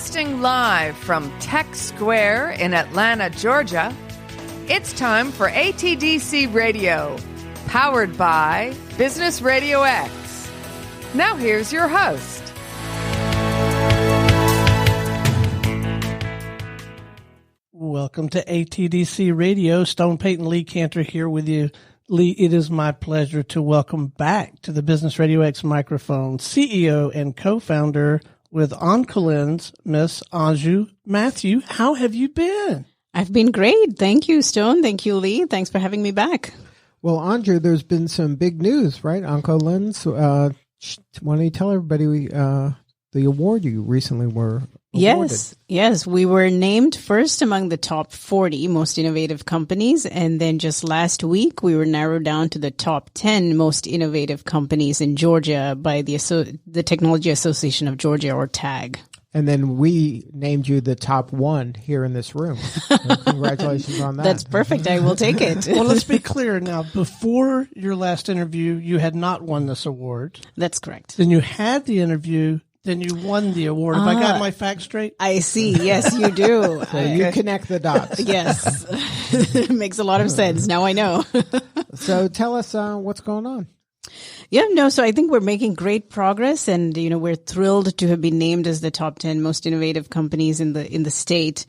Broadcasting live from Tech Square in Atlanta, Georgia, it's time for ATDC Radio, powered by Business Radio X. Now here's your host. Welcome to ATDC Radio. Stone Payton Lee Cantor here with you. Lee, it is my pleasure to welcome back to the Business Radio X microphone CEO and co-founder with OncoLens, Miss Anju Mathew. How have you been? I've been great. Thank you, Stone. Thank you, Lee. Thanks for having me back. Well, Anju, there's been some big news, right? OncoLens. Why don't you tell everybody the award you recently were awarded? Yes. We were named first among the top 40 most innovative companies. And then just last week, we were narrowed down to the top 10 most innovative companies in Georgia by the Technology Association of Georgia, or TAG. And then we named you the top one here in this room. So congratulations on that. That's perfect. I will take it. Well, let's be clear now. Before your last interview, you had not won this award. That's correct. Then you had the interview. Then you won the award. Have I got my facts straight? I see. Yes, you do. So you connect the dots. Yes. Makes a lot of sense. Now I know. So tell us what's going on. So I think we're making great progress, and we're thrilled to have been named as the top 10 most innovative companies in the state.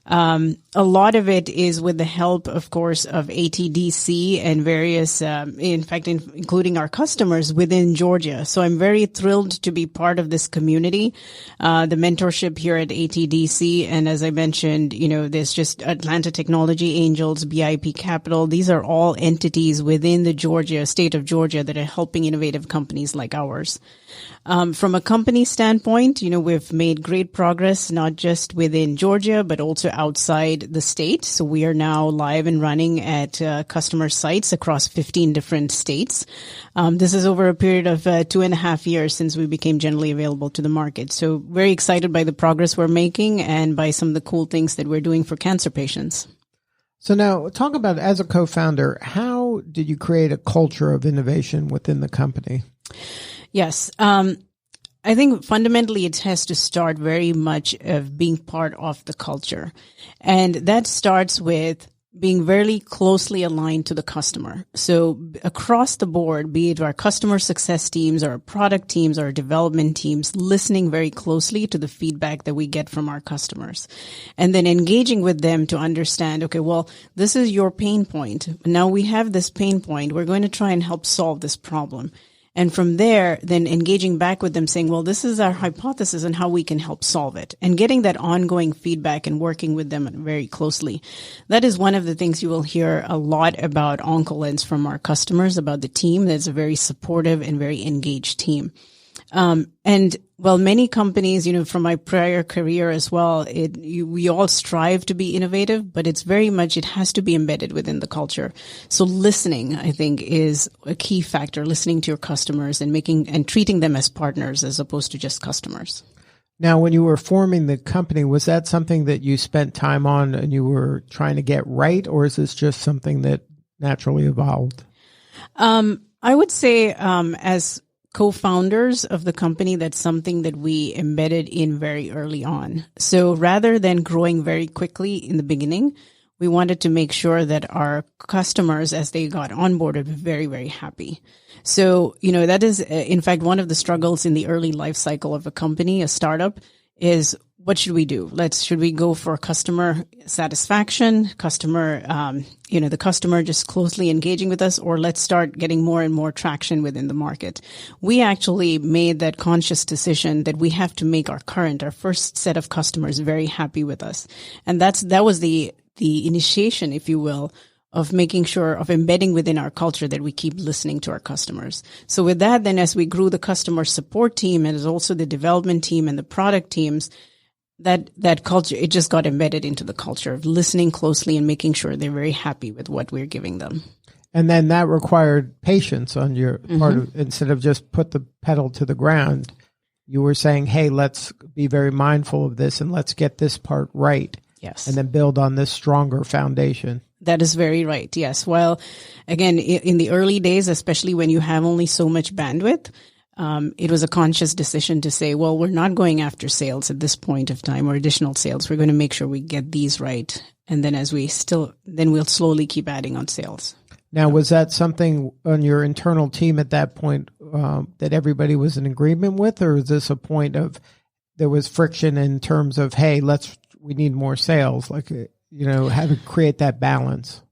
A lot of it is with the help, of course, of ATDC and various, including our customers within Georgia. So I'm very thrilled to be part of this community, the mentorship here at ATDC. And as I mentioned, there's just Atlanta Technology Angels, BIP Capital. These are all entities within the state of Georgia that are helping innovative companies like ours. From a company standpoint, we've made great progress, not just within Georgia, but also outside the state. So we are now live and running at customer sites across 15 different states. This is over a period of 2.5 years since we became generally available to the market. So very excited by the progress we're making and by some of the cool things that we're doing for cancer patients. So now talk about, as a co-founder, how did you create a culture of innovation within the company? Yes. I think fundamentally it has to start very much of being part of the culture. And that starts with being very closely aligned to the customer. So across the board, be it our customer success teams, our product teams, our development teams, listening very closely to the feedback that we get from our customers. And then engaging with them to understand, okay, well, this is your pain point. Now we have this pain point. We're going to try and help solve this problem. And from there, then engaging back with them saying, well, this is our hypothesis and how we can help solve it, and getting that ongoing feedback and working with them very closely. That is one of the things you will hear a lot about OncoLens from our customers, about the team. That's a very supportive and very engaged team. Many companies, from my prior career as well, we all strive to be innovative, but it has to be embedded within the culture. So listening, I think, is a key factor, listening to your customers and treating them as partners as opposed to just customers. Now, when you were forming the company, was that something that you spent time on and you were trying to get right, or is this just something that naturally evolved? I would say, as co-founders of the company, that's something that we embedded in very early on. So rather than growing very quickly in the beginning, we wanted to make sure that our customers, as they got onboarded, were very, very happy. So, that is, in fact, one of the struggles in the early life cycle of a company, a startup, is what should we do? Should we go for customer satisfaction, the customer just closely engaging with us, or let's start getting more and more traction within the market? We actually made that conscious decision that we have to make our first set of customers very happy with us. And that was the initiation, if you will, of making sure of embedding within our culture that we keep listening to our customers. So with that, then as we grew the customer support team and also the development team and the product teams, that culture, it just got embedded into the culture of listening closely and making sure they're very happy with what we're giving them. And then that required patience on your part. Instead of just put the pedal to the ground, you were saying, hey, let's be very mindful of this and let's get this part right. Yes. And then build on this stronger foundation. That is very right. Yes. Well, again, in the early days, especially when you have only so much bandwidth, it was a conscious decision to say, well, we're not going after sales at this point of time or additional sales. We're going to make sure we get these right. And then then we'll slowly keep adding on sales. Now, was that something on your internal team at that point that everybody was in agreement with, or is this a point of there was friction in terms of, hey, we need more sales, like, how to create that balance?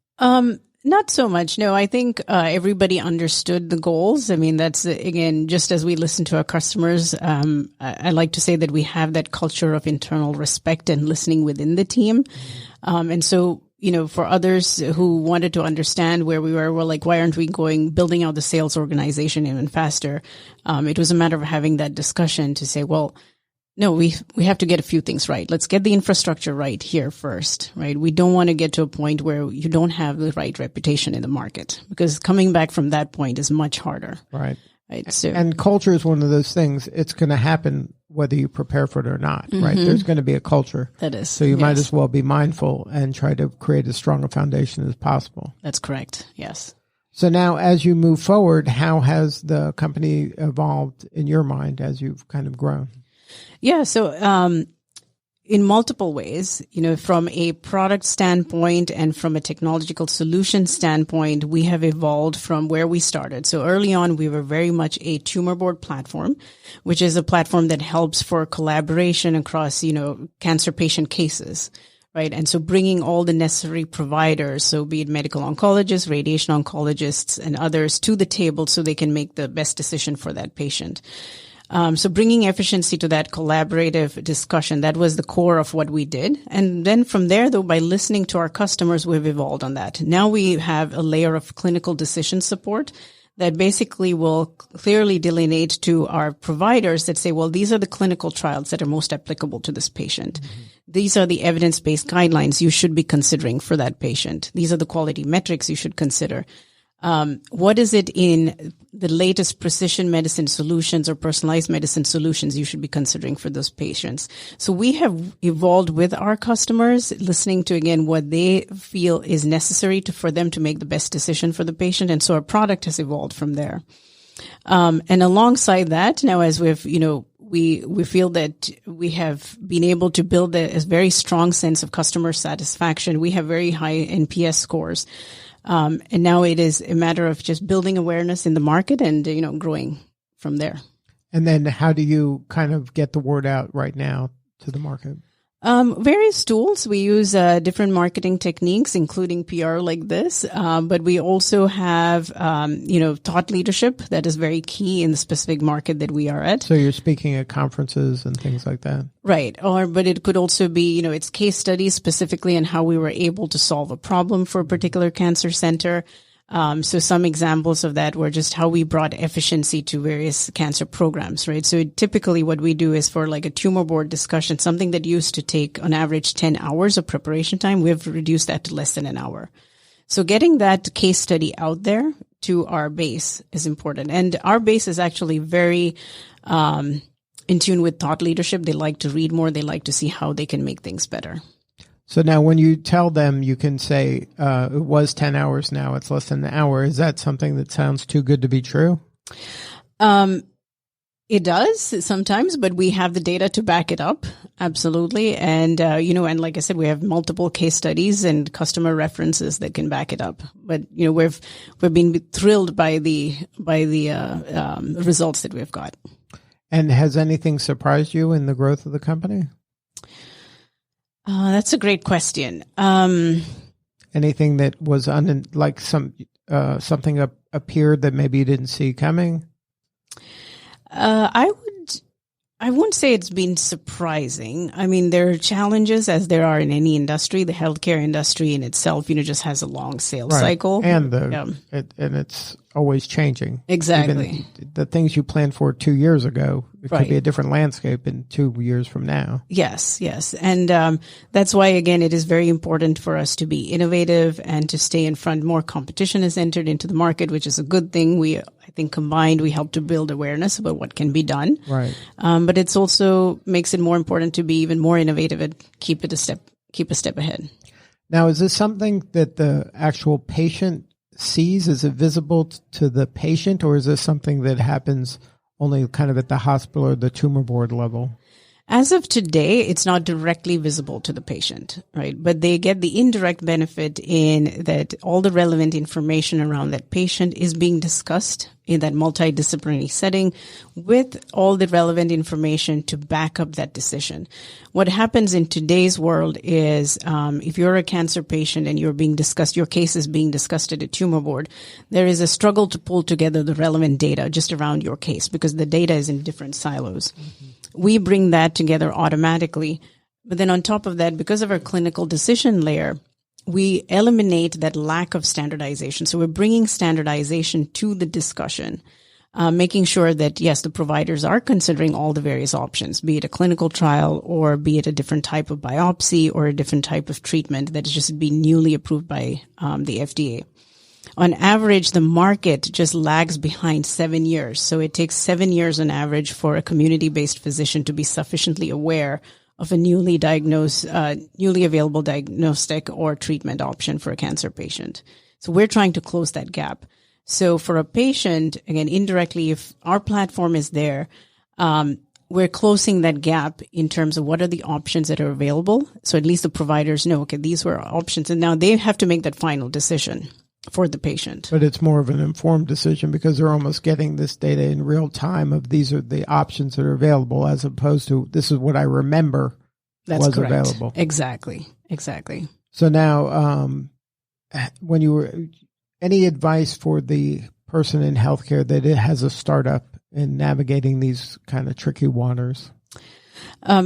Not so much. No, I think everybody understood the goals. I mean, that's, again, just as we listen to our customers, I like to say that we have that culture of internal respect and listening within the team. And so, for others who wanted to understand where we were like, why aren't we building out the sales organization even faster? It was a matter of having that discussion to say, well, no, we have to get a few things right. Let's get the infrastructure right here first, right? We don't want to get to a point where you don't have the right reputation in the market, because coming back from that point is much harder. Right. So, and culture is one of those things. It's going to happen whether you prepare for it or not, right? There's going to be a culture. That is. So you might as well be mindful and try to create as strong a foundation as possible. That's correct. Yes. So now as you move forward, how has the company evolved in your mind as you've kind of grown? Yeah. So, in multiple ways, from a product standpoint and from a technological solution standpoint, we have evolved from where we started. So early on, we were very much a tumor board platform, which is a platform that helps for collaboration across, cancer patient cases. Right. And so bringing all the necessary providers, so be it medical oncologists, radiation oncologists, and others to the table so they can make the best decision for that patient. So bringing efficiency to that collaborative discussion, that was the core of what we did. And then from there, though, by listening to our customers, we've evolved on that. Now we have a layer of clinical decision support that basically will clearly delineate to our providers that say, well, these are the clinical trials that are most applicable to this patient. Mm-hmm. These are the evidence-based guidelines you should be considering for that patient. These are the quality metrics you should consider. What is it in the latest precision medicine solutions or personalized medicine solutions you should be considering for those patients? So we have evolved with our customers, listening to, again, what they feel is necessary for them to make the best decision for the patient. And so our product has evolved from there. And alongside that, now as we feel that we have been able to build a very strong sense of customer satisfaction. We have very high NPS scores. And now it is a matter of just building awareness in the market and, growing from there. And then how do you kind of get the word out right now to the market? Various tools. We use different marketing techniques, including PR like this. But we also have, thought leadership that is very key in the specific market that we are at. So you're speaking at conferences and things like that? Right. But it could also be, it's case studies specifically on how we were able to solve a problem for a particular cancer center. So some examples of that were just how we brought efficiency to various cancer programs, right? So typically what we do is for like a tumor board discussion, something that used to take on average 10 hours of preparation time, we've reduced that to less than an hour. So getting that case study out there to our base is important. And our base is actually very, in tune with thought leadership. They like to read more. They like to see how they can make things better. So now when you tell them, you can say, it was 10 hours, now it's less than an hour. Is that something that sounds too good to be true? It does sometimes, but we have the data to back it up. Absolutely. And, and like I said, we have multiple case studies and customer references that can back it up. But, we've been thrilled by the results that we've got. And has anything surprised you in the growth of the company? That's a great question. Anything that was something appeared that maybe you didn't see coming? I wouldn't say it's been surprising. I mean, there are challenges as there are in any industry. The healthcare industry in itself, just has a long sales cycle. And it's always changing. Exactly. Even the things you planned for 2 years ago, it could be a different landscape in 2 years from now. Yes. And that's why, again, it is very important for us to be innovative and to stay in front. More competition has entered into the market, which is a good thing. I think combined, we help to build awareness about what can be done. Right. But it's also makes it more important to be even more innovative and keep a step ahead. Now, is this something that the actual patient sees? Is it visible to the patient, or is this something that happens only kind of at the hospital or the tumor board level? As of today, it's not directly visible to the patient, right? But they get the indirect benefit in that all the relevant information around that patient is being discussed in that multidisciplinary setting with all the relevant information to back up that decision. What happens in today's world is if you're a cancer patient and your case is being discussed at a tumor board, there is a struggle to pull together the relevant data just around your case because the data is in different silos. Mm-hmm. We bring that together automatically. But then on top of that, because of our clinical decision layer, we eliminate that lack of standardization. So we're bringing standardization to the discussion, making sure that, yes, the providers are considering all the various options, be it a clinical trial or be it a different type of biopsy or a different type of treatment that is just being newly approved by the FDA. On average, the market just lags behind 7 years. So it takes 7 years on average for a community-based physician to be sufficiently aware of a newly available diagnostic or treatment option for a cancer patient. So we're trying to close that gap. So for a patient, again, indirectly, if our platform is there, we're closing that gap in terms of what are the options that are available. So at least the providers know, okay, these were options. And now they have to make that final decision for the patient. But it's more of an informed decision because they're almost getting this data in real time of these are the options that are available as opposed to this is what I remember was correct. Available. Exactly. So now when you were, any advice for the person in healthcare that it has a startup in navigating these kind of tricky waters?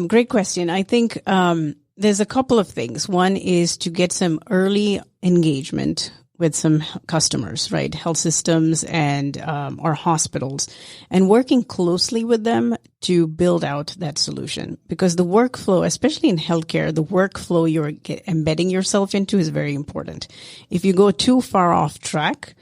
Great question. I think there's a couple of things. One is to get some early engagement with some customers, right? Health systems and our hospitals, and working closely with them to build out that solution. Because the workflow, especially in healthcare, the workflow you're embedding yourself into is very important. If you go too far off track,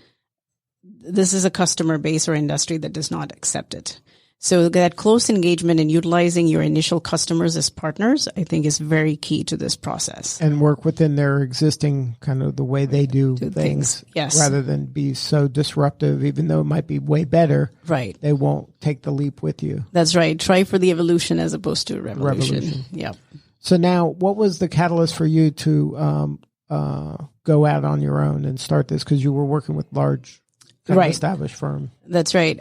this is a customer base or industry that does not accept it. So that close engagement and utilizing your initial customers as partners, I think is very key to this process. And work within their existing kind of the way they do things. Yes. Rather than be so disruptive, even though it might be way better. Right. They won't take the leap with you. That's right. Try for the evolution as opposed to a revolution. Yeah. So now what was the catalyst for you to go out on your own and start this? Because you were working with large established firm. That's right.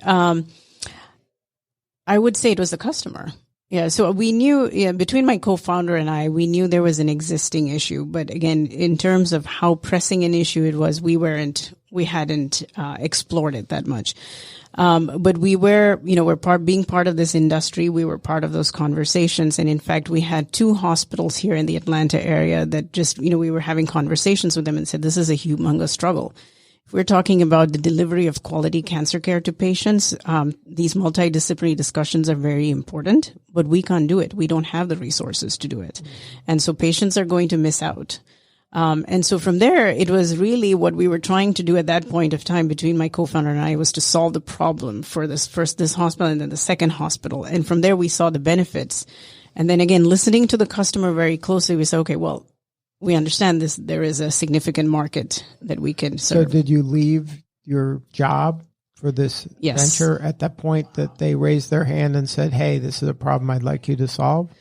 I would say it was the customer. Yeah. So we knew, between my co-founder and I, we knew there was an existing issue. But again, in terms of how pressing an issue it was, we hadn't explored it that much. But we were, being part of this industry, we were part of those conversations. And in fact, we had 2 hospitals here in the Atlanta area that just, we were having conversations with them and said, this is a humongous struggle. If we're talking about the delivery of quality cancer care to patients, these multidisciplinary discussions are very important, but we can't do it. We don't have the resources to do it. And so patients are going to miss out. And so from there, it was really what we were trying to do at that point of time between my co-founder and I was to solve the problem for this hospital and then the second hospital. And from there, we saw the benefits. And then again, listening to the customer very closely, we said, okay, well, we understand this. There is a significant market that we can serve. So did you leave your job for this venture at that point that they raised their hand and said, hey, this is a problem I'd like you to solve?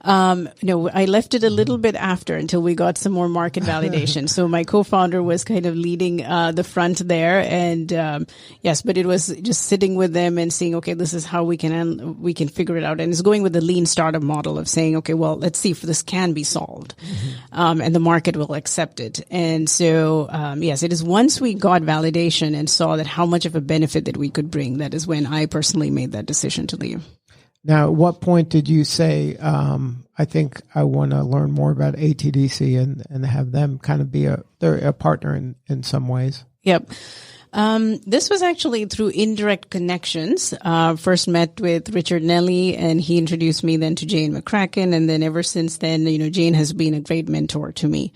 No, I left it a little bit after until we got some more market validation. So my co-founder was kind of leading the front there. And yes, but it was just sitting with them and seeing, okay, this is how we can figure it out. And it's going with the lean startup model of saying, okay, well, let's see if this can be solved. And the market will accept it. And so, yes, it is once we got validation and saw that how much of a benefit that we could bring, that is when I personally made that decision to leave. Now, at what point did you say, I think I want to learn more about ATDC and have them kind of be they're a partner in some ways? Yep. This was actually through indirect connections. First met with Richard Nelly, and he introduced me then to Jane McCracken. And then ever since then, Jane has been a great mentor to me.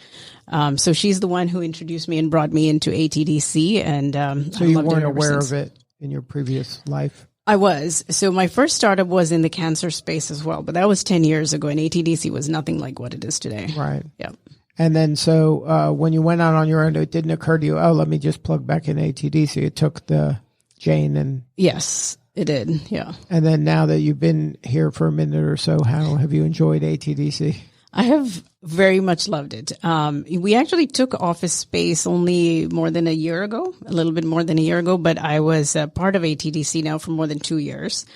So she's the one who introduced me and brought me into ATDC. And so you weren't aware of it in your previous life? I was. So my first startup was in the cancer space as well, but that was 10 years ago, and ATDC was nothing like what it is today. Right. Yeah. And then so when you went out on your own, it didn't occur to you, oh, let me just plug back in ATDC. It took the Jane and... Yes. It did, yeah. And then now that you've been here for a minute or so, how have you enjoyed ATDC? I have very much loved it. We actually took office space only more than a year ago, a little bit more than a year ago, but I was part of ATDC now for more than 2 years.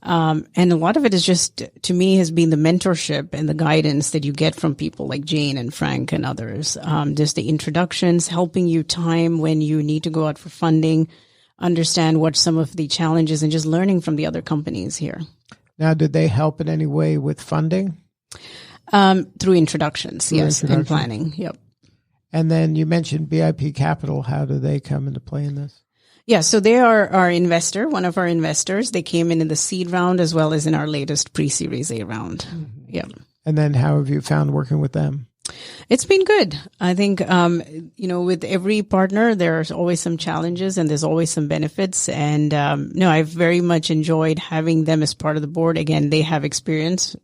And a lot of it is just, to me, has been the mentorship and the guidance that you get from people like Jane and Frank and others. Just the introductions, helping you time when you need to go out for funding, understand what some of the challenges, and just learning from the other companies here. Now, did they help in any way with funding? Through introductions, yes, and planning. Yep. And then you mentioned BIP Capital. How do they come into play in this? Yeah, so they are our investor, one of our investors. They came in the seed round as well as in our latest pre-Series A round. Mm-hmm. Yeah. And then how have you found working with them? It's been good. I think, with every partner, there's always some challenges and there's always some benefits. And, I've very much enjoyed having them as part of the board. Again, they have experience,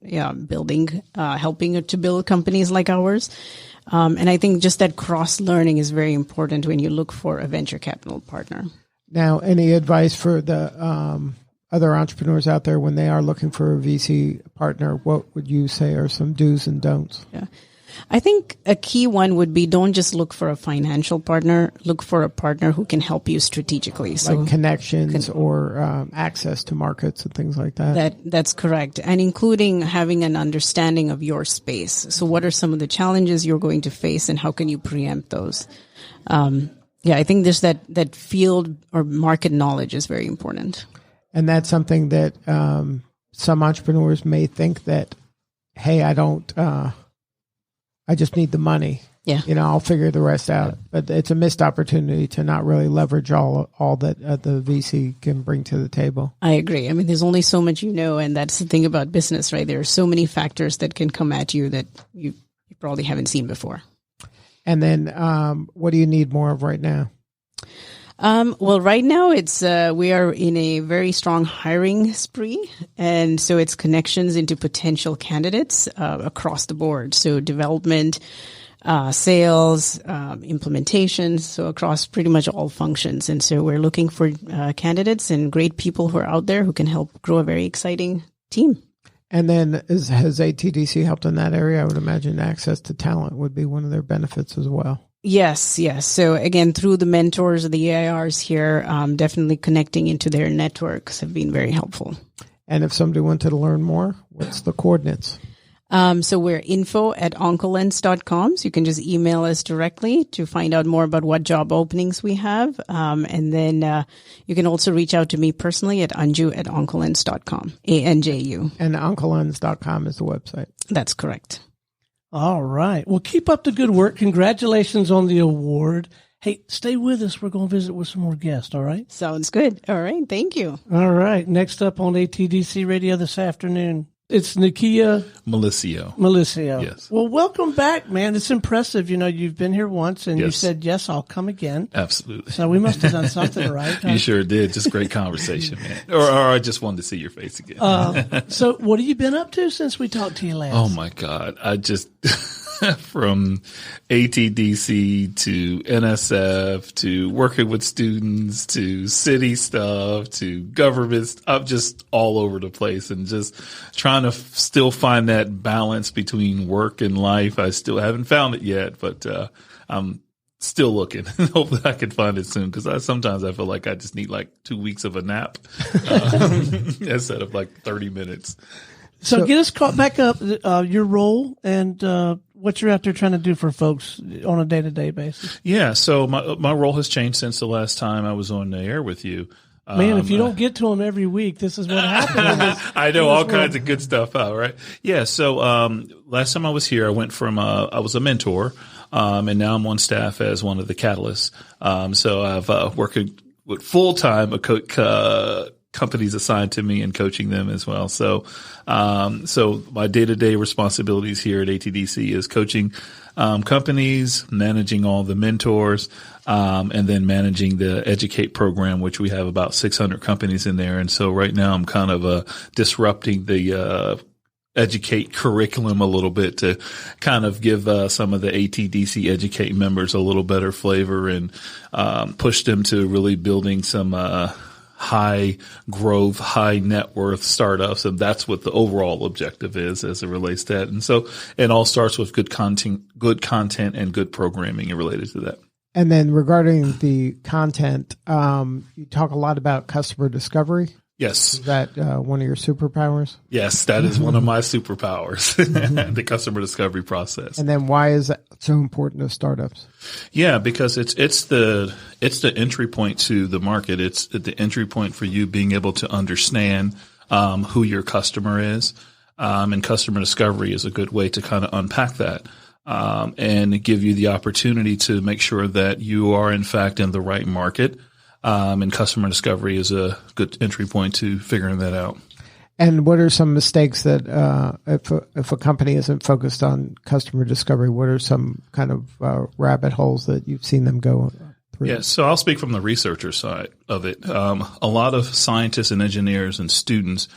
building, helping to build companies like ours. And I think just that cross learning is very important when you look for a venture capital partner. Now, any advice for the other entrepreneurs out there when they are looking for a VC partner? What would you say are some do's and don'ts? Yeah. I think a key one would be don't just look for a financial partner, look for a partner who can help you strategically. So like connections or access to markets and things like that. That's correct. And including having an understanding of your space. So what are some of the challenges you're going to face and how can you preempt those? I think there's that field or market knowledge is very important. And that's something that some entrepreneurs may think that, hey, I just need the money. Yeah. I'll figure the rest out. But it's a missed opportunity to not really leverage all that the VC can bring to the table. I agree. I mean, there's only so much and that's the thing about business, right? There are so many factors that can come at you that you probably haven't seen before. And then what do you need more of right now? Well, right now we are in a very strong hiring spree. And so it's connections into potential candidates across the board. So development, sales, implementation. So across pretty much all functions. And so we're looking for candidates and great people who are out there who can help grow a very exciting team. And then has ATDC helped in that area? I would imagine access to talent would be one of their benefits as well. Yes. So again, through the mentors, the AIRs here, definitely connecting into their networks have been very helpful. And if somebody wanted to learn more, what's the coordinates? So we're info@OncoLens.com. So you can just email us directly to find out more about what job openings we have. And then you can also reach out to me personally at Anju@OncoLens.com, ANJU. And OncoLens.com is the website. That's correct. All right. Well, keep up the good work. Congratulations on the award. Hey, stay with us. We're going to visit with some more guests, all right? Sounds good. All right. Thank you. All right. Next up on ATDC Radio this afternoon, it's Nakia. Melecio. Yes. Well, welcome back, man. It's impressive. You've been here once and you said, yes, I'll come again. Absolutely. So we must have done something right. Huh? You sure did. Just great conversation, man. Or I just wanted to see your face again. So what have you been up to since we talked to you last? Oh, my God. I just... from ATDC to NSF to working with students to city stuff to government. I'm just all over the place and just trying to still find that balance between work and life. I still haven't found it yet, but I'm still looking. Hopefully I can find it soon because sometimes I feel like I just need like 2 weeks of a nap instead of like 30 minutes. So get us caught back up, your role and what you're out there trying to do for folks on a day-to-day basis. Yeah, so my role has changed since the last time I was on the air with you. Man, if you don't get to them every week, this is what happens. I know all kinds of good stuff out, right? Yeah, so last time I was here, I went from I was a mentor, and now I'm on staff as one of the catalysts. So I've working with full-time companies assigned to me and coaching them as well. So my day-to-day responsibilities here at ATDC is coaching companies, managing all the mentors, and then managing the Educate program, which we have about 600 companies in there. And so right now I'm kind of disrupting the Educate curriculum a little bit to kind of give some of the ATDC Educate members a little better flavor and push them to really building some high growth, high net worth startups. And that's what the overall objective is as it relates to that. And so it all starts with good content and good programming related to that. And then regarding the content, you talk a lot about customer discovery. Yes. Is that one of your superpowers? Yes, that is one of my superpowers, the customer discovery process. And then why is that so important to startups? Yeah, because it's the entry point to the market. It's the entry point for you being able to understand who your customer is. And customer discovery is a good way to kind of unpack that. And give you the opportunity to make sure that you are in fact in the right market. And customer discovery is a good entry point to figuring that out. And what are some mistakes that if a company isn't focused on customer discovery, what are some kind of rabbit holes that you've seen them go through? Yeah, so I'll speak from the researcher side of it. A lot of scientists and engineers and students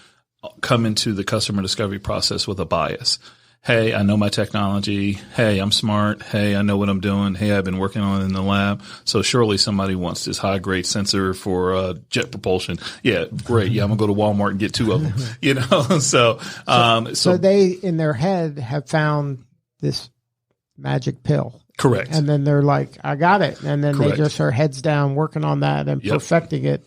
come into the customer discovery process with a bias. Hey, I know my technology. Hey, I'm smart. Hey, I know what I'm doing. Hey, I've been working on it in the lab. So surely somebody wants this high grade sensor for jet propulsion. Yeah, great. Yeah, I'm gonna go to Walmart and get 2 of them. So they in their head have found this magic pill. Correct. And then they're like, I got it. And then Correct. they just are heads down working on that and perfecting it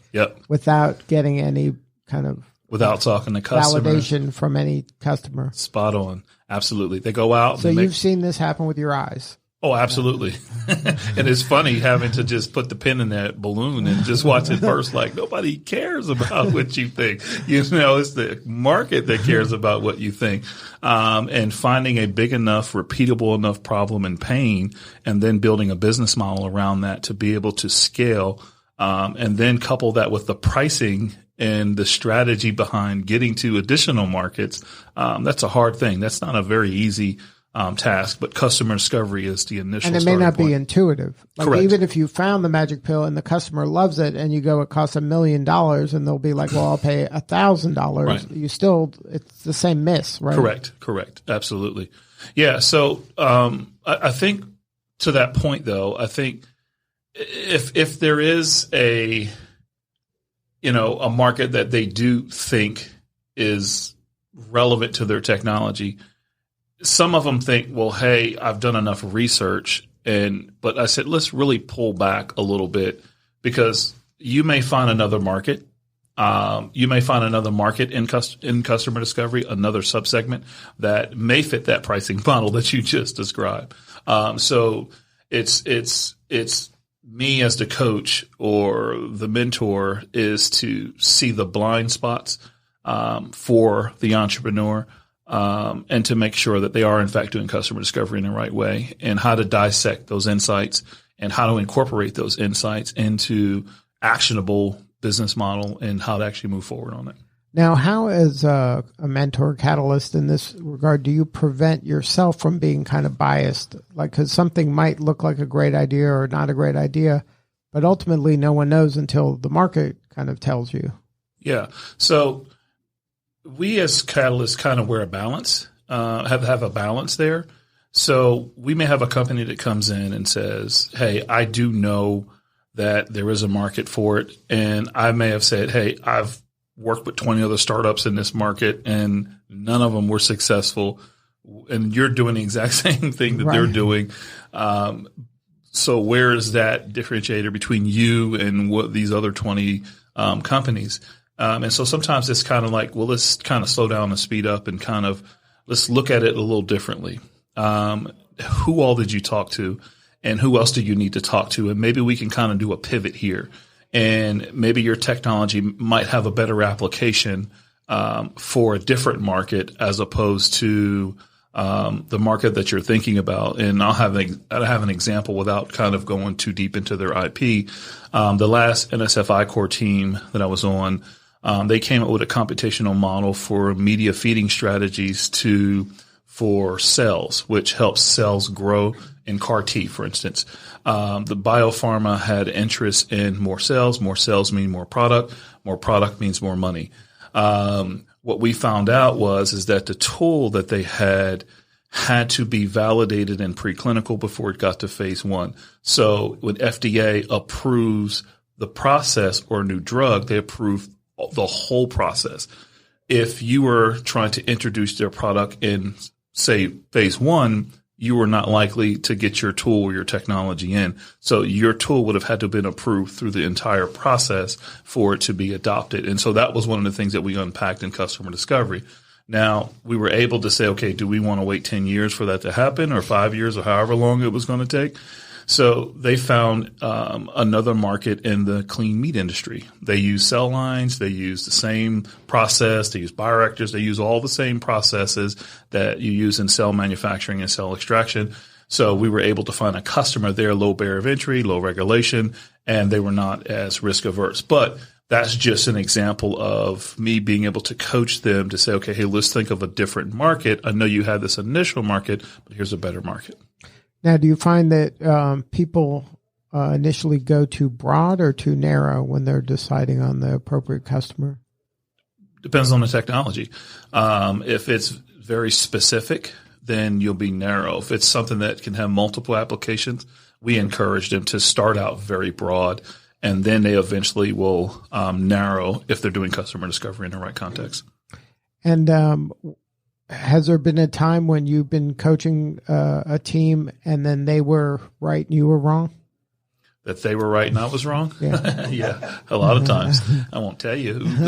without getting any kind of without talking to customer validation from any customer. Spot on. Absolutely. They go out. So you've seen this happen with your eyes. Oh, absolutely. And it's funny having to just put the pin in that balloon and just watch it burst. Like nobody cares about what you think. It's the market that cares about what you think. And finding a big enough, repeatable enough problem and pain, and then building a business model around that to be able to scale, and then couple that with the pricing and the strategy behind getting to additional markets. That's a hard thing. That's not a very easy task, but customer discovery is the initial. And it may not be intuitive. Like Correct. Even if you found the magic pill and the customer loves it, and you go, it costs $1 million, and they'll be like, "Well, I'll pay $1,000." Right. You it's the same miss, right? Correct. Absolutely. Yeah. So I think to that point, though, I think if there is a market that they do think is relevant to their technology, some of them think, well, hey, I've done enough research. But I said, let's really pull back a little bit, because you may find another market. You may find another market in customer discovery, another subsegment that may fit that pricing model that you just described. So it's me as the coach or the mentor is to see the blind spots for the entrepreneur, and to make sure that they are in fact doing customer discovery in the right way, and how to dissect those insights and how to incorporate those insights into actionable business model and how to actually move forward on it. Now, how, as a mentor catalyst in this regard, do you prevent yourself from being kind of biased? Like, because something might look like a great idea or not a great idea, but ultimately no one knows until the market kind of tells you. Yeah. So we as catalysts kind of wear a balance, have a balance there. So we may have a company that comes in and says, hey, I do know that there is a market for it. And I may have said, hey, I've worked with 20 other startups in this market and none of them were successful. And you're doing the exact same thing that they're doing. So where is that differentiator between you and what these other 20 companies? And so sometimes it's kind of like, well, let's kind of slow down and speed up and kind of let's look at it a little differently. Who all did you talk to, and who else do you need to talk to? And maybe we can kind of do a pivot here. And maybe your technology might have a better application for a different market as opposed to the market that you're thinking about. And I'll have an example without kind of going too deep into their IP. The last NSF core team that I was on, they came up with a computational model for media feeding strategies for cells, which helps cells grow in CAR T, for instance. The biopharma had interest in more cells mean more product means more money. What we found out is that the tool that they had to be validated in preclinical before it got to phase 1. So when FDA approves the process or a new drug, they approve the whole process. If you were trying to introduce their product in, say, phase 1, you were not likely to get your tool or your technology in. So your tool would have had to have been approved through the entire process for it to be adopted. And so that was one of the things that we unpacked in customer discovery. Now, we were able to say, okay, do we want to wait 10 years for that to happen, or 5 years, or however long it was going to take? So they found another market in the clean meat industry. They use cell lines. They use the same process. They use bioreactors. They use all the same processes that you use in cell manufacturing and cell extraction. So we were able to find a customer there, low barrier of entry, low regulation, and they were not as risk averse. But that's just an example of me being able to coach them to say, okay, hey, let's think of a different market. I know you had this initial market, but here's a better market. Now, do you find that people initially go too broad or too narrow when they're deciding on the appropriate customer? Depends on the technology. If it's very specific, then you'll be narrow. If it's something that can have multiple applications, we encourage them to start out very broad, and then they eventually will narrow if they're doing customer discovery in the right context. And has there been a time when you've been coaching a team and then they were right and you were wrong? That they were right and I was wrong? Yeah, yeah, a lot of times. I won't tell you who.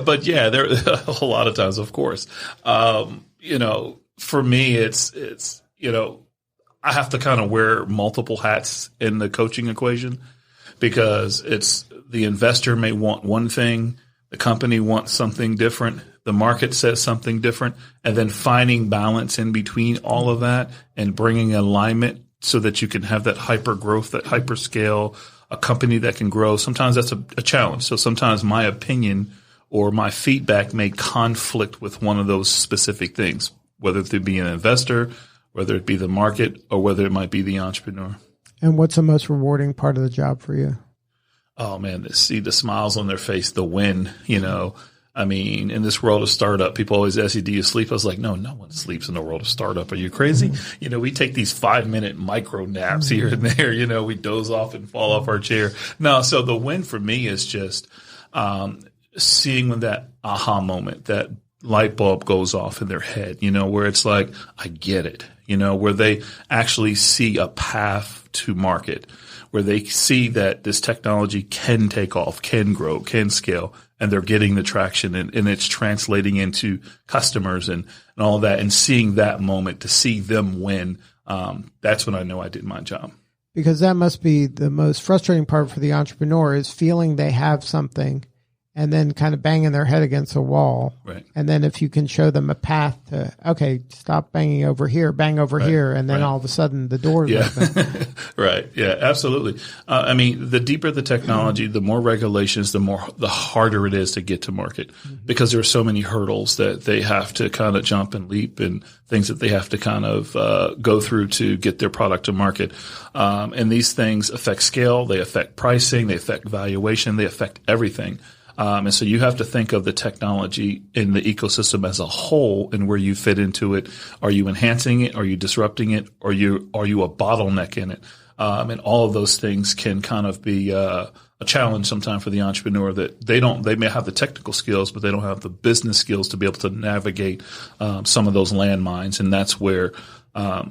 but yeah, there a lot of times, of course. For me, it's I have to kind of wear multiple hats in the coaching equation, because it's the investor may want one thing, the company wants something different, the market says something different, and then finding balance in between all of that and bringing alignment so that you can have that hyper growth, that hyper scale, a company that can grow. Sometimes that's a challenge. So sometimes my opinion or my feedback may conflict with one of those specific things, whether it be an investor, whether it be the market, or whether it might be the entrepreneur. And what's the most rewarding part of the job for you? Oh man, to see the smiles on their face, the win, I mean, in this world of startup, people always ask you, do you sleep? I was like, no one sleeps in the world of startup. Are you crazy? We take these 5-minute micro naps here and there, we doze off and fall off our chair. No, so the win for me is just seeing when that aha moment, that light bulb goes off in their head, where it's like, I get it, where they actually see a path to market, where they see that this technology can take off, can grow, can scale, and they're getting the traction and it's translating into customers and all that, and seeing that moment, to see them win, that's when I know I did my job. Because that must be the most frustrating part for the entrepreneur, is feeling they have something and then kind of banging their head against a wall. Right. And then if you can show them a path to, okay, stop banging over here, bang over here, and then all of a sudden the doors open. Right. Yeah, absolutely. The deeper the technology, the more regulations, the harder it is to get to market, because there are so many hurdles that they have to kind of jump and leap, and things that they have to kind of go through to get their product to market. And these things affect scale, they affect pricing, they affect valuation, they affect everything. And so you have to think of the technology in the ecosystem as a whole and where you fit into it. Are you enhancing it? Are you disrupting it? Are you a bottleneck in it? And all of those things can kind of be a challenge sometimes for the entrepreneur, that they may have the technical skills, but they don't have the business skills to be able to navigate some of those landmines. And that's where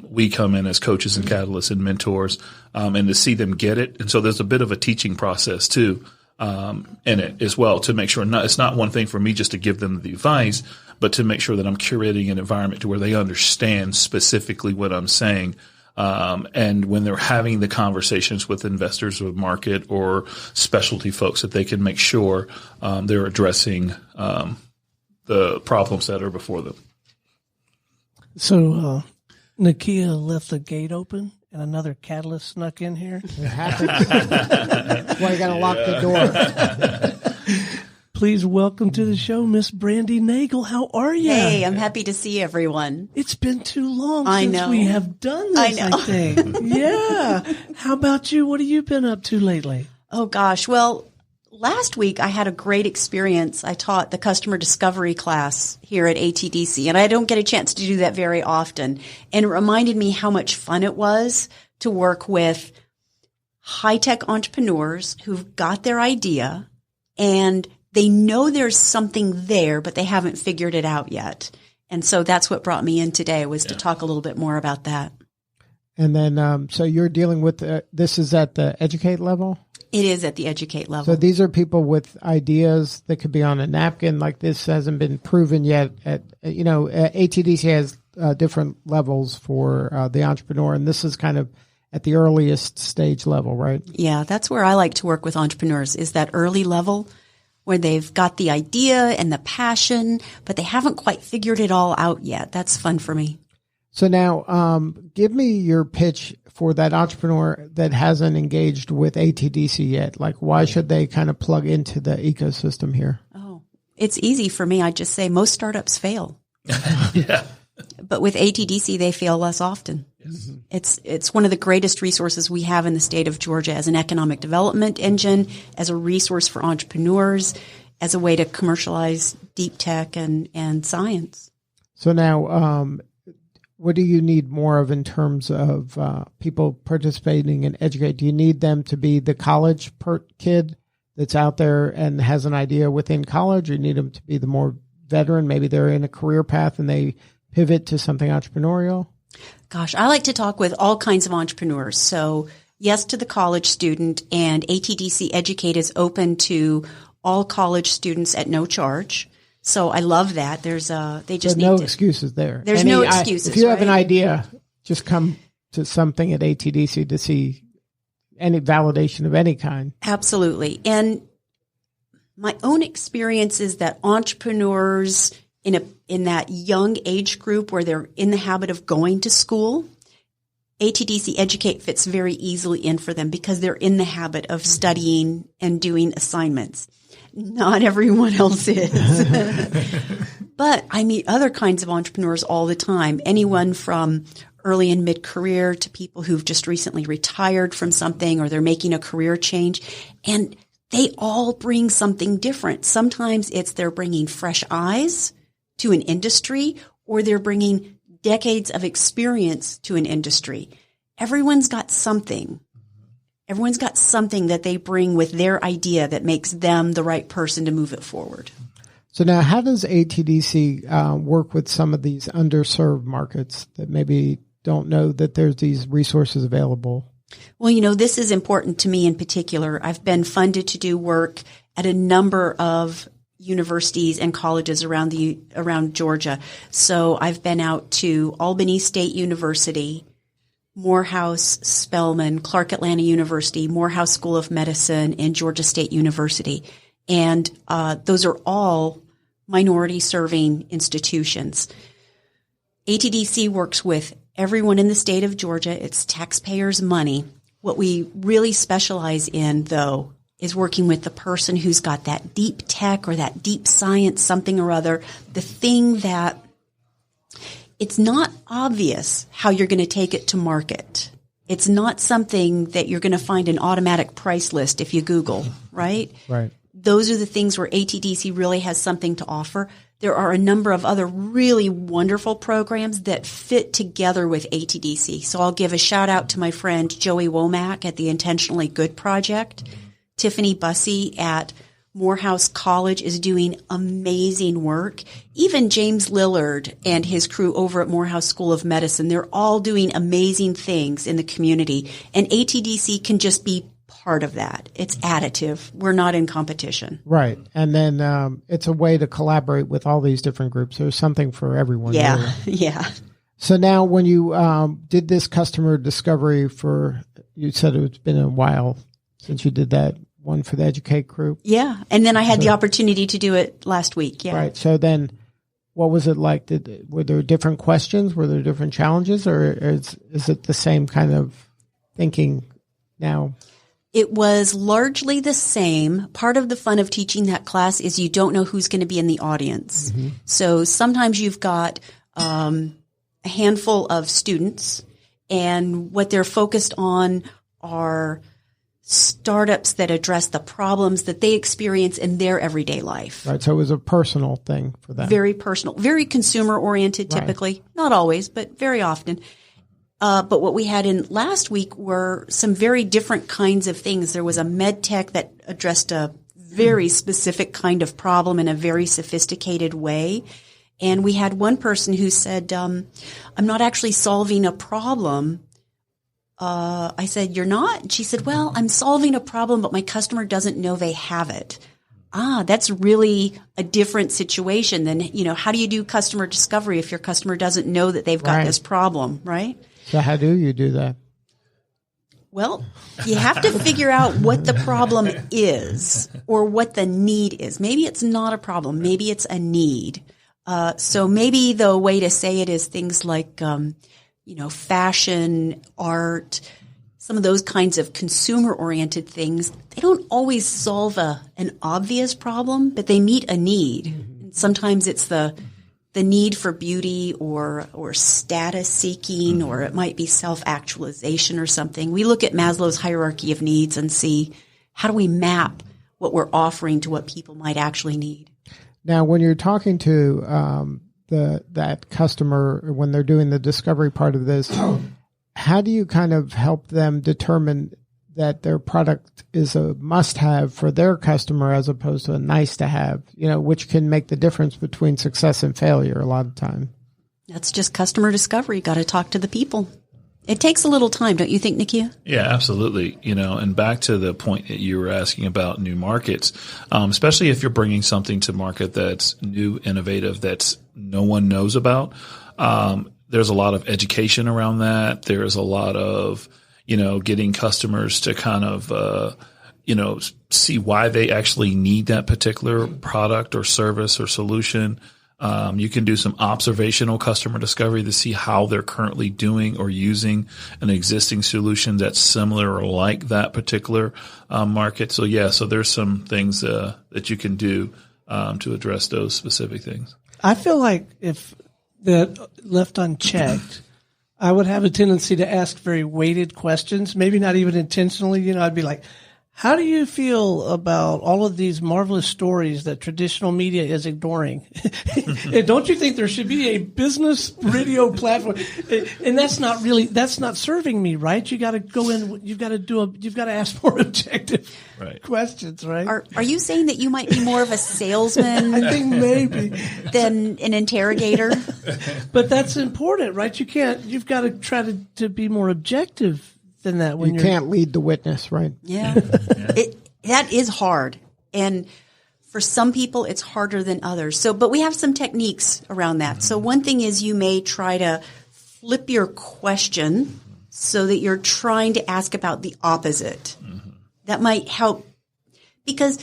we come in as coaches and catalysts and mentors, and to see them get it. And so there's a bit of a teaching process too. In it as well, to make sure it's not one thing for me just to give them the advice, but to make sure that I'm curating an environment to where they understand specifically what I'm saying. And when they're having the conversations with investors or market or specialty folks, that they can make sure they're addressing the problems that are before them. So Nakia left the gate open and another catalyst snuck in here. It happens. That's why you got to lock the door. Please welcome to the show, Miss Brandy Nagel. How are you? Hey, I'm happy to see everyone. It's been too long since we have done this, I think. Yeah. How about you? What have you been up to lately? Oh, gosh. Well, last week I had a great experience. I taught the customer discovery class here at ATDC, and I don't get a chance to do that very often. And it reminded me how much fun it was to work with high-tech entrepreneurs who've got their idea and they know there's something there, but they haven't figured it out yet. And so that's what brought me in today, was to talk a little bit more about that. And then, so you're dealing with, this is at the educate level? It is at the educate level. So these are people with ideas that could be on a napkin, like this hasn't been proven yet. ATDC has different levels for the entrepreneur, and this is kind of at the earliest stage level, right? Yeah, that's where I like to work with entrepreneurs, is that early level where they've got the idea and the passion, but they haven't quite figured it all out yet. That's fun for me. So now, give me your pitch for that entrepreneur that hasn't engaged with ATDC yet. Like, why should they kind of plug into the ecosystem here? Oh, it's easy for me. I just say most startups fail. Yeah. But with ATDC, they fail less often. Yes. It's one of the greatest resources we have in the state of Georgia as an economic development engine, as a resource for entrepreneurs, as a way to commercialize deep tech and science. So now, what do you need more of in terms of people participating in Educate? Do you need them to be the college kid that's out there and has an idea within college, or you need them to be the more veteran? Maybe they're in a career path and they pivot to something entrepreneurial? Gosh, I like to talk with all kinds of entrepreneurs. So yes to the college student, and ATDC Educate is open to all college students at no charge. So I love that. There's they just need no to, excuses there. There's no excuses. If you have an idea, just come to something at ATDC to see any validation of any kind. Absolutely. And my own experience is that entrepreneurs in that young age group where they're in the habit of going to school, ATDC Educate fits very easily in for them because they're in the habit of studying and doing assignments. Not everyone else is. But I meet other kinds of entrepreneurs all the time, anyone from early and mid-career to people who've just recently retired from something, or they're making a career change. And they all bring something different. Sometimes it's they're bringing fresh eyes to an industry, or they're bringing decades of experience to an industry. Everyone's got something. Everyone's got something that they bring with their idea that makes them the right person to move it forward. So now, how does ATDC work with some of these underserved markets that maybe don't know that there's these resources available? Well, this is important to me in particular. I've been funded to do work at a number of universities and colleges around Georgia. So I've been out to Albany State University, Morehouse, Spelman, Clark Atlanta University, Morehouse School of Medicine, and Georgia State University. And those are all minority-serving institutions. ATDC works with everyone in the state of Georgia. It's taxpayers' money. What we really specialize in, though, is working with the person who's got that deep tech or that deep science, something or other, the thing that it's not obvious how you're going to take it to market. It's not something that you're going to find an automatic price list if you Google, right? Right. Those are the things where ATDC really has something to offer. There are a number of other really wonderful programs that fit together with ATDC. So I'll give a shout out to my friend Joey Womack at the Intentionally Good Project. Tiffany Bussey at Morehouse College is doing amazing work. Even James Lillard and his crew over at Morehouse School of Medicine, they're all doing amazing things in the community. And ATDC can just be part of that. It's additive. We're not in competition. Right. And then it's a way to collaborate with all these different groups. There's something for everyone. Yeah. Really. Yeah. So now when you did this customer discovery you said it's been a while since you did that one for the Educate group. Yeah. And then I had the opportunity to do it last week. Yeah. Right. So then what was it like? Were there different questions? Were there different challenges, or is it the same kind of thinking now? It was largely the same. Part of the fun of teaching that class is you don't know who's going to be in the audience. Mm-hmm. So sometimes you've got a handful of students, and what they're focused on are startups that address the problems that they experience in their everyday life. Right. So it was a personal thing for them. Very personal, very consumer oriented typically. Right. Not always, but very often. But what we had in last week were some very different kinds of things. There was a med tech that addressed a very specific kind of problem in a very sophisticated way. And we had one person who said, I'm not actually solving a problem. I said, you're not? And she said, well, I'm solving a problem, but my customer doesn't know they have it. That's really a different situation than, how do you do customer discovery if your customer doesn't know that they've got this problem, right? So how do you do that? Well, you have to figure out what the problem is or what the need is. Maybe it's not a problem. Maybe it's a need. So maybe the way to say it is things like, fashion, art, some of those kinds of consumer-oriented things. They don't always solve an obvious problem, but they meet a need. And sometimes it's the need for beauty or status seeking, or it might be self-actualization or something. We look at Maslow's hierarchy of needs and see how do we map what we're offering to what people might actually need. Now, when you're talking to that customer, when they're doing the discovery part of this, how do you kind of help them determine that their product is a must-have for their customer as opposed to a nice-to-have, which can make the difference between success and failure a lot of time? That's just customer discovery. Got to talk to the people. It takes a little time, don't you think, Nakia? Yeah, absolutely. And back to the point that you were asking about new markets, especially if you're bringing something to market that's new, innovative, that's no one knows about. There's a lot of education around that. There's a lot of, getting customers to kind of, see why they actually need that particular product or service or solution. You can do some observational customer discovery to see how they're currently doing or using an existing solution that's similar or like that particular market. So there's some things that you can do to address those specific things. I feel like if that left unchecked, I would have a tendency to ask very weighted questions, maybe not even intentionally. I'd be like, how do you feel about all of these marvelous stories that traditional media is ignoring? And don't you think there should be a business radio platform? And that's not serving me, right? You got to go in, you've got to ask more objective questions, right? Are you saying that you might be more of a salesman? I think maybe. Than an interrogator? But that's important, right? You've got to try to be more objective than that. When you can't lead the witness, right? Yeah. That is hard. And for some people, it's harder than others. But we have some techniques around that. Mm-hmm. So one thing is you may try to flip your question so that you're trying to ask about the opposite. Mm-hmm. That might help because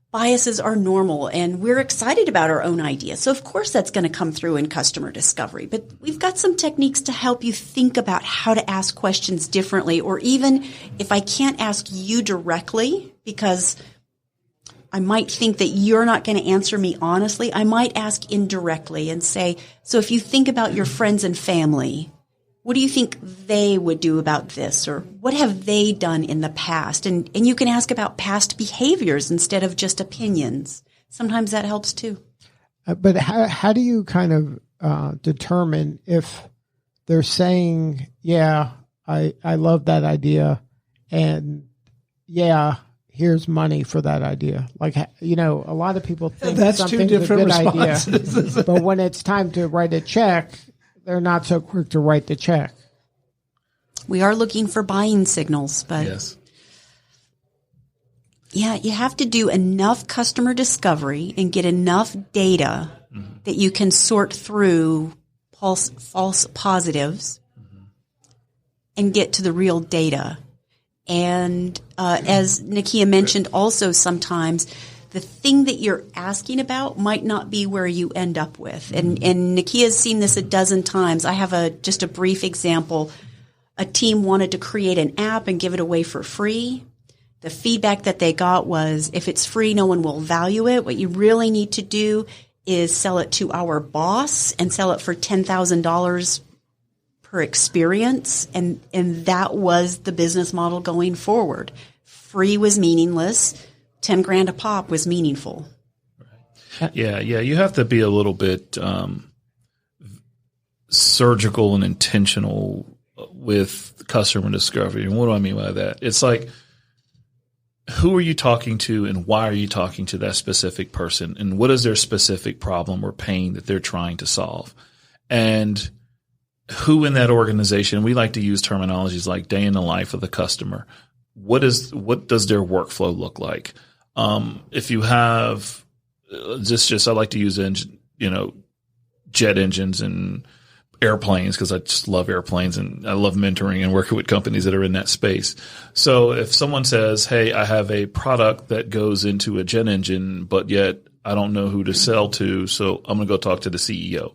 biases are normal and we're excited about our own ideas. So of course that's going to come through in customer discovery, but we've got some techniques to help you think about how to ask questions differently, or even if I can't ask you directly because I might think that you're not going to answer me honestly, I might ask indirectly and say, so if you think about your friends and family, what do you think they would do about this? Or what have they done in the past? And you can ask about past behaviors instead of just opinions. Sometimes that helps too. But how do you kind of determine if they're saying, yeah, I love that idea, and yeah, here's money for that idea? Like, a lot of people think that's something's two different a good responses. idea. But when it's time to write a check, they're not so quick to write the check. We are looking for buying signals, but yes. Yeah, you have to do enough customer discovery and get enough data that you can sort through false positives and get to the real data. And as Nakia mentioned, also sometimes the thing that you're asking about might not be where you end up with. And Nakia's seen this a dozen times. I have just a brief example. A team wanted to create an app and give it away for free. The feedback that they got was, if it's free, no one will value it. What you really need to do is sell it to our boss and sell it for $10,000 per experience. And that was the business model going forward. Free was meaningless. 10 grand a pop was meaningful. Right. Yeah. You have to be a little bit surgical and intentional with customer discovery. And what do I mean by that? It's like, who are you talking to and why are you talking to that specific person? And what is their specific problem or pain that they're trying to solve? And who in that organization, we like to use terminologies like day in the life of the customer. What does their workflow look like? If you have I like to use jet engines and airplanes because I just love airplanes and I love mentoring and working with companies that are in that space. So if someone says, hey, I have a product that goes into a jet engine, but yet I don't know who to sell to, so I'm going to go talk to the CEO.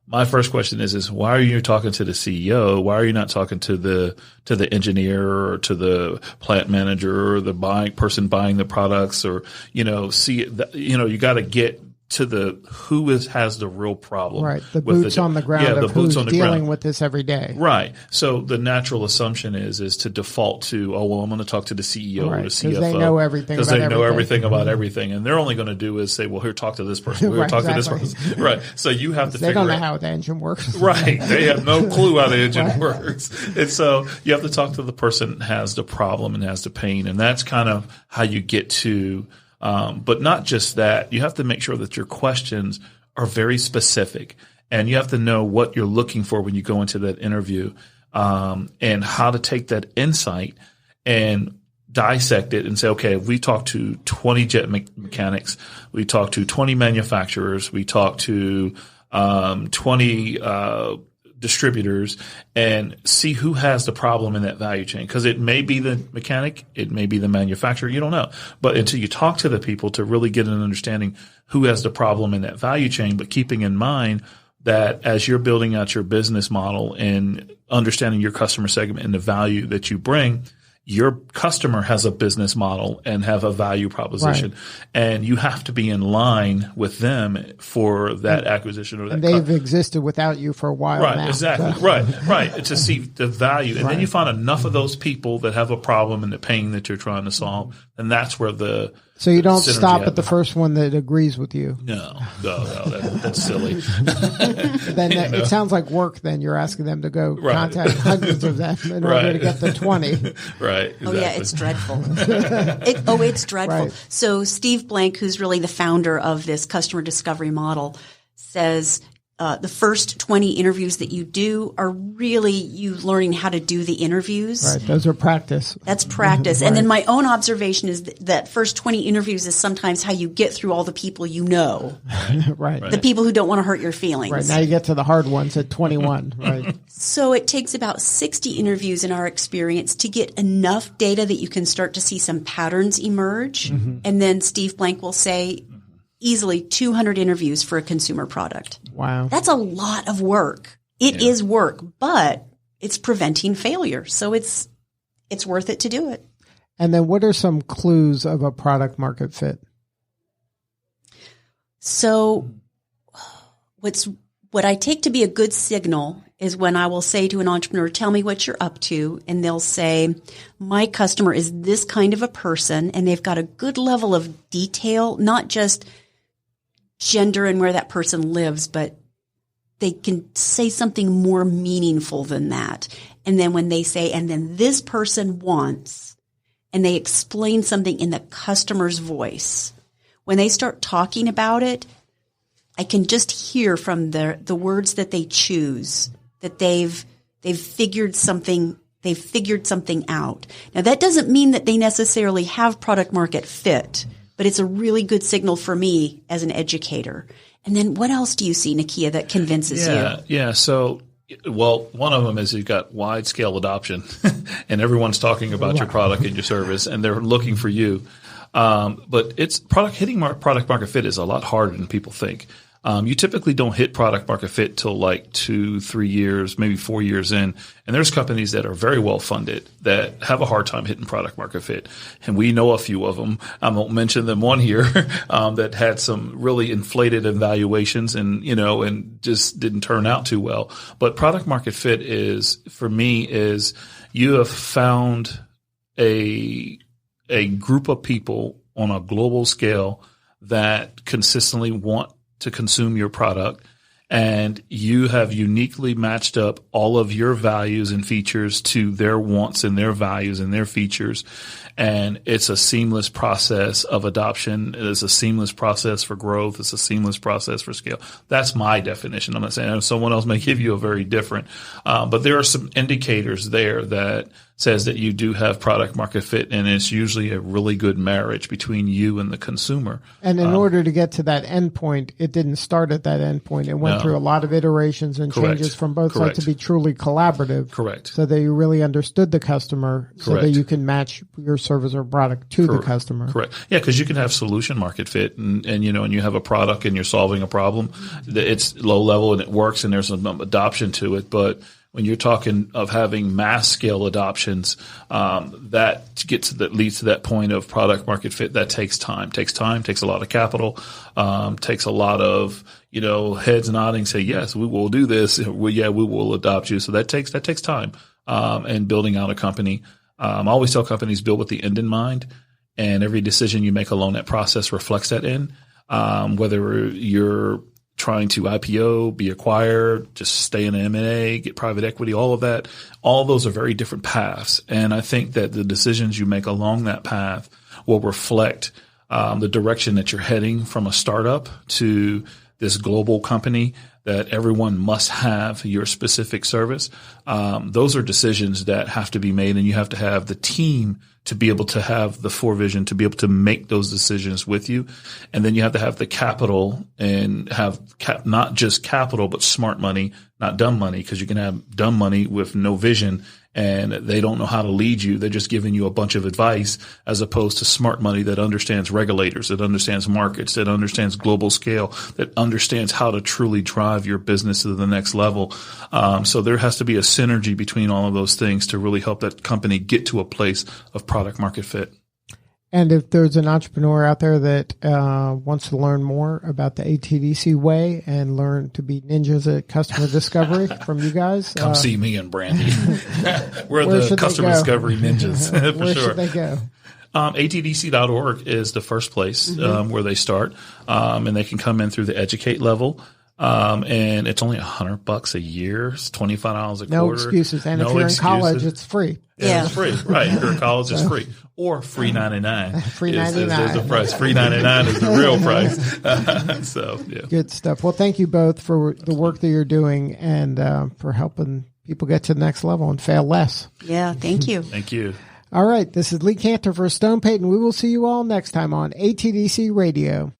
My first question is why are you talking to the CEO? Why are you not talking to the engineer or to the plant manager or the person buying the products, or, you got to get to the who has the real problem. Right. The boots on the ground of who's dealing with this every day. Right. So the natural assumption is to default to, I'm going to talk to the CEO or the CFO. Because they know everything about everything. Because they know everything about everything. And they're only going to do is say, well, here, talk to this person. We'll talk to this person. Right. So you have to figure out. They don't know how the engine works. Right. They have no clue how the engine works. And so you have to talk to the person that has the problem and has the pain. And that's kind of how you get to but not just that, you have to make sure that your questions are very specific, and you have to know what you're looking for when you go into that interview, and how to take that insight and dissect it and say, okay, if we talk to 20 jet mechanics, we talk to 20 manufacturers, we talk to 20 distributors, and see who has the problem in that value chain. Because it may be the mechanic, it may be the manufacturer, you don't know. But until you talk to the people to really get an understanding who has the problem in that value chain, but keeping in mind that as you're building out your business model and understanding your customer segment and the value that you bring, your customer has a business model and have a value proposition, right, and you have to be in line with them for that acquisition or that. And they've existed without you for a while right, now. Exactly. So. Right. To see the value. And then you find enough of those people that have a problem and the pain that you're trying to solve. And that's where so you don't stop at the first one that agrees with you. No, that's silly. Then it sounds like work. Then you're asking them to go contact hundreds of them in order to get the 20. Right. Exactly. Oh yeah, it's dreadful. It's dreadful. Right. So Steve Blank, who's really the founder of this customer discovery model, says the first 20 interviews that you do are really you learning how to do the interviews. Right. Those are practice. That's practice. Right. And then my own observation is that first 20 interviews is sometimes how you get through all the people you know. Right. The people who don't want to hurt your feelings. Right. Now you get to the hard ones at 21. Right. So it takes about 60 interviews in our experience to get enough data that you can start to see some patterns emerge. Mm-hmm. And then Steve Blank will say, easily 200 interviews for a consumer product. Wow. That's a lot of work. It is work, but it's preventing failure. So it's worth it to do it. And then what are some clues of a product market fit? So what I take to be a good signal is when I will say to an entrepreneur, tell me what you're up to. And they'll say, my customer is this kind of a person, and they've got a good level of detail, not just gender and where that person lives, but they can say something more meaningful than that. And then when they say, and then this person wants, and they explain something in the customer's voice, when they start talking about it, I can just hear from the words that they choose that they've figured something out. Now that doesn't mean that they necessarily have product market fit, but it's a really good signal for me as an educator. And then what else do you see, Nakia, that convinces you? Yeah. So, one of them is you've got wide scale adoption and everyone's talking about your product and your service and they're looking for you. But hitting product market fit is a lot harder than people think. You typically don't hit product market fit till like 2-3 years, maybe 4 years in. And there's companies that are very well funded that have a hard time hitting product market fit. And we know a few of them. I won't mention them on here, that had some really inflated evaluations and just didn't turn out too well. But product market fit for me is you have found a group of people on a global scale that consistently want to consume your product, and you have uniquely matched up all of your values and features to their wants and their values and their features. And it's a seamless process of adoption. It is a seamless process for growth. It's a seamless process for scale. That's my definition. I'm not saying someone else may give you a very different, but there are some indicators there that says that you do have product market fit, and it's usually a really good marriage between you and the consumer. And in order to get to that end point, it didn't start at that end point. It went through a lot of iterations and changes from both sides to be truly collaborative. Correct. So that you really understood the customer, so that you can match your service or product to the customer. Correct. Yeah, because you can have solution market fit, and you have a product and you're solving a problem. It's low level and it works, and there's some adoption to it, but when you're talking of having mass scale adoptions, that leads to that point of product market fit, that takes time, takes a lot of capital, takes a lot of, heads nodding, say, yes, we will do this. We will adopt you. So that takes time, and building out a company. I always tell companies, build with the end in mind, and every decision you make along that process reflects that end. Whether you're trying to IPO, be acquired, just stay in M&A, get private equity, all of that. All of those are very different paths. And I think that the decisions you make along that path will reflect the direction that you're heading from a startup to this global company that everyone must have your specific service. Those are decisions that have to be made, and you have to have the team to be able to have the forevision, to be able to make those decisions with you. And then you have to have the capital and have not just capital, but smart money, not dumb money, because you can have dumb money with no vision and they don't know how to lead you. They're just giving you a bunch of advice, as opposed to smart money that understands regulators, that understands markets, that understands global scale, that understands how to truly drive your business to the next level. So there has to be a synergy between all of those things to really help that company get to a place of product market fit. And if there's an entrepreneur out there that wants to learn more about the ATDC way and learn to be ninjas at customer discovery from you guys, come see me and Brandy. We're the customer discovery ninjas. For where sure. should they go? ATDC.org is the first place where they start, and they can come in through the educate level. And it's only $100 a year. It's $25 a quarter. No excuses. And if you're in college, it's free. Yeah, it's free. Right. If you're in college, it's free. Or free 99. Free 99. There's the price. Free 99 is the real price. So, yeah. Good stuff. Well, thank you both for the work that you're doing and for helping people get to the next level and fail less. Yeah, thank you. Thank you. All right. This is Lee Cantor for Stone Payton. We will see you all next time on ATDC Radio.